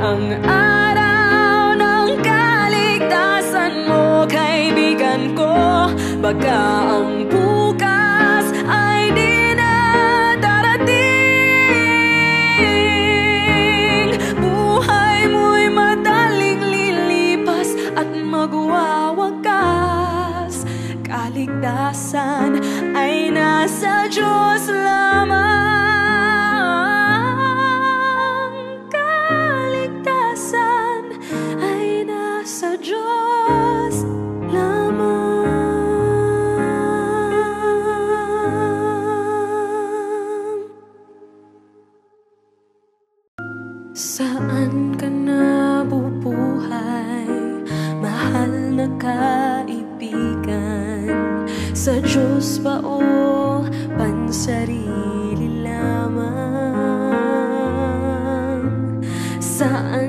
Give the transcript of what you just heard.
ang araw ng kaligtasan mo, kaibigan ko. Baka ang bukas ay di na darating. Buhay mo'y madaling lilipas at magwawakas. Kaligtasan ay nasa Diyos lamang. Saan ka nabubuhay, mahal na kaibigan? Sa Diyos ba o pansarili lamang? Saan